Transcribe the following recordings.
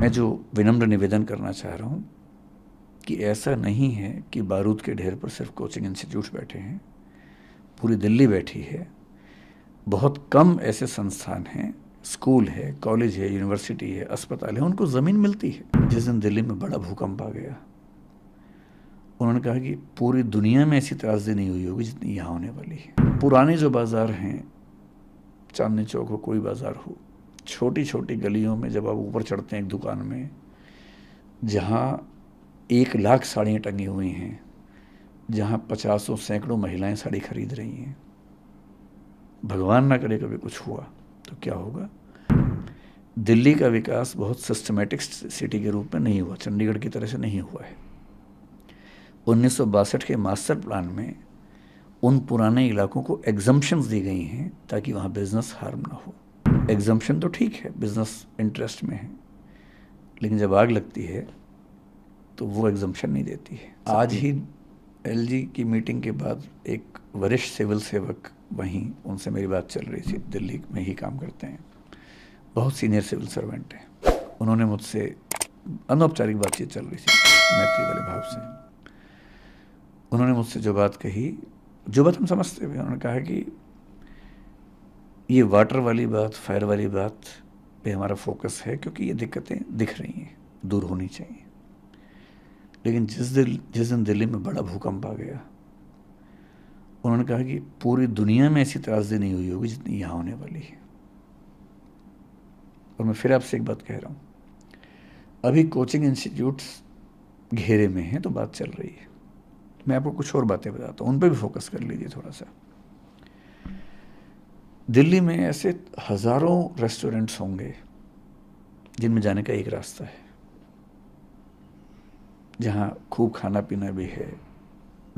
मैं जो विनम्र निवेदन करना चाह रहा हूँ कि ऐसा नहीं है कि बारूद के ढेर पर सिर्फ कोचिंग इंस्टीट्यूट्स बैठे हैं, पूरी दिल्ली बैठी है। बहुत कम ऐसे संस्थान हैं, स्कूल है, कॉलेज है, यूनिवर्सिटी है, अस्पताल है, उनको ज़मीन मिलती है। जिस दिन दिल्ली में बड़ा भूकंप आ गया, उन्होंने कहा कि पूरी दुनिया में ऐसी त्रासदी नहीं हुई होगी जितनी यहाँ होने वाली है। पुराने जो बाज़ार हैं, चांदनी चौक हो, कोई बाज़ार हो, छोटी छोटी गलियों में जब आप ऊपर चढ़ते हैं एक दुकान में जहाँ 1 लाख साड़ियाँ टंगी हुई हैं, जहाँ पचासों सैकड़ों महिलाएं साड़ी खरीद रही हैं, भगवान ना करे कभी कुछ हुआ तो क्या होगा। दिल्ली का विकास बहुत सिस्टमैटिक सिटी के रूप में नहीं हुआ, चंडीगढ़ की तरह से नहीं हुआ है। 1962 के मास्टर प्लान में उन पुराने इलाकों को एग्जम्पशंस दी गई हैं ताकि वहाँ बिजनेस हार्म ना हो। एग्जम्पशन तो ठीक है, बिजनेस इंटरेस्ट में है, लेकिन जब आग लगती है तो वो एग्जम्पशन नहीं देती है। आज ही एलजी की मीटिंग के बाद एक वरिष्ठ सिविल सेवक वहीं, उनसे मेरी बात चल रही थी, दिल्ली में ही काम करते हैं, बहुत सीनियर सिविल सर्वेंट हैं। उन्होंने मुझसे अनौपचारिक बातचीत चल रही थी, मैत्री वाले भाव से। उन्होंने मुझसे जो बात कही, जो बात हम समझते हुए, उन्होंने कहा कि ये वाटर वाली बात, फायर वाली बात पे हमारा फोकस है क्योंकि ये दिक्कतें दिख रही हैं, दूर होनी चाहिए। लेकिन जिस दिन दिल्ली में बड़ा भूकंप आ गया, उन्होंने कहा कि पूरी दुनिया में ऐसी त्रासदी नहीं हुई होगी जितनी यहाँ होने वाली है। और मैं फिर आपसे एक बात कह रहा हूँ, अभी कोचिंग इंस्टीट्यूट्स घेरे में हैं तो बात चल रही है। मैं आपको कुछ और बातें बताता हूँ, उन पर भी फोकस कर लीजिए थोड़ा सा। दिल्ली में ऐसे हज़ारों रेस्टोरेंट्स होंगे जिनमें जाने का एक रास्ता है, जहाँ खूब खाना पीना भी है,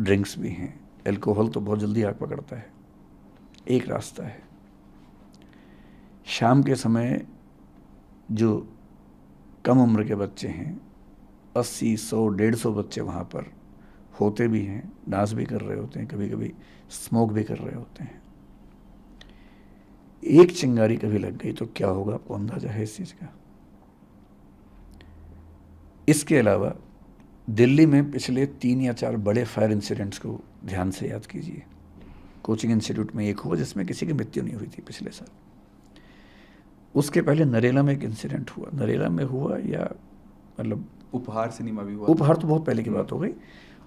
ड्रिंक्स भी हैं, अल्कोहल तो बहुत जल्दी आग पकड़ता है। एक रास्ता है। शाम के समय जो कम उम्र के बच्चे हैं, 80, 100, 150 बच्चे वहाँ पर होते भी हैं, डांस भी कर रहे होते हैं, कभी कभी स्मोक भी कर रहे होते हैं। एक चिंगारी कभी लग गई तो क्या होगा, आपको अंदाजा है इस चीज़ का। इसके अलावा दिल्ली में पिछले 3 या 4 बड़े फायर इंसिडेंट्स को ध्यान से याद कीजिए। कोचिंग इंस्टीट्यूट में एक हुआ जिसमें किसी की मृत्यु नहीं हुई थी पिछले साल। उसके पहले नरेला में एक इंसिडेंट हुआ, नरेला में हुआ या मतलब उपहार सिनेमा भी हुआ। उपहार तो बहुत पहले की बात हो गई।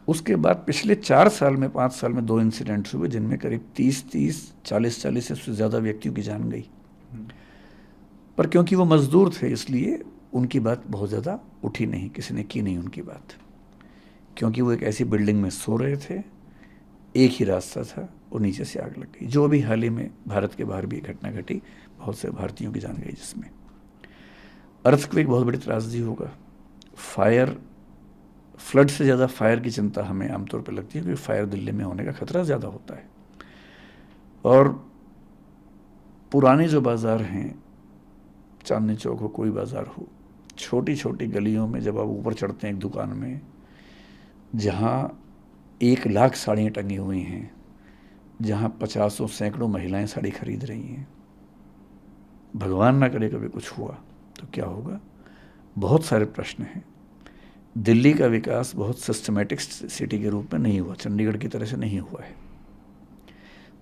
उसके बाद पिछले 4 साल में, 5 साल में 2 इंसिडेंट्स हुए जिनमें करीब 30-30, 40-40 से ज़्यादा व्यक्तियों की जान गई। पर क्योंकि वो मजदूर थे इसलिए उनकी बात बहुत ज़्यादा उठी नहीं, किसी ने की नहीं उनकी बात, क्योंकि वो एक ऐसी बिल्डिंग में सो रहे थे, एक ही रास्ता था और नीचे से आग लग गई। जो अभी हाल ही में भारत के बाहर भी घटना घटी, बहुत से भारतीयों की जान गई जिसमें। अर्थक्वेक बहुत बड़ी त्रासदी होगा। फायर, फ्लड से ज़्यादा फायर की चिंता हमें आमतौर पर लगती है क्योंकि फायर दिल्ली में होने का खतरा ज़्यादा होता है। और पुराने जो बाज़ार हैं, चांदनी चौक हो, कोई बाज़ार हो, छोटी छोटी गलियों में जब आप ऊपर चढ़ते हैं एक दुकान में जहाँ 1 लाख साड़ियाँ टंगी हुई हैं, जहाँ पचासों सैकड़ों महिलाएं साड़ी खरीद रही हैं, भगवान ना करे कभी कुछ हुआ तो क्या होगा। बहुत सारे प्रश्न हैं। दिल्ली का विकास बहुत सिस्टमैटिक सिटी के रूप में नहीं हुआ, चंडीगढ़ की तरह से नहीं हुआ है।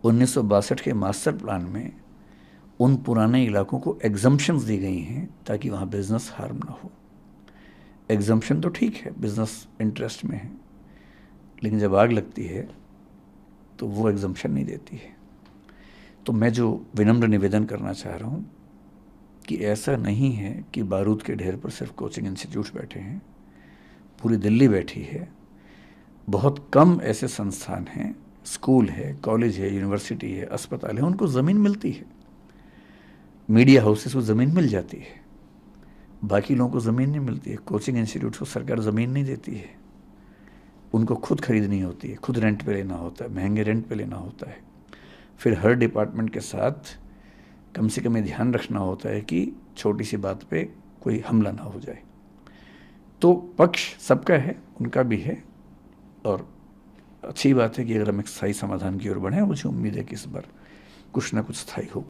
1962 के मास्टर प्लान में उन पुराने इलाकों को एग्जम्पशंस दी गई हैं ताकि वहाँ बिजनेस हार्म ना हो। एग्जम्पशन तो ठीक है, बिजनेस इंटरेस्ट में है, लेकिन जब आग लगती है तो वो एग्जम्पशन नहीं देती है। तो मैं जो विनम्र निवेदन करना चाह रहा हूँ कि ऐसा नहीं है कि बारूद के ढेर पर सिर्फ कोचिंग इंस्टीट्यूट्स बैठे हैं, पूरी दिल्ली बैठी है। बहुत कम ऐसे संस्थान हैं, स्कूल है, कॉलेज है, यूनिवर्सिटी है, अस्पताल है, उनको ज़मीन मिलती है। मीडिया हाउसेस को ज़मीन मिल जाती है, बाकी लोगों को ज़मीन नहीं मिलती है। कोचिंग इंस्टीट्यूट्स को सरकार ज़मीन नहीं देती है, उनको खुद खरीदनी होती है, खुद रेंट पे लेना होता है, महंगे रेंट पे लेना होता है। फिर हर डिपार्टमेंट के साथ कम से कम ये ध्यान रखना होता है कि छोटी सी बात पे कोई हमला ना हो जाए। तो पक्ष सबका है, उनका भी है, और अच्छी बात है कि अगर हम एक स्थायी समाधान की ओर बढ़ें, मुझे उम्मीद है कि इस बार कुछ ना कुछ स्थायी हो।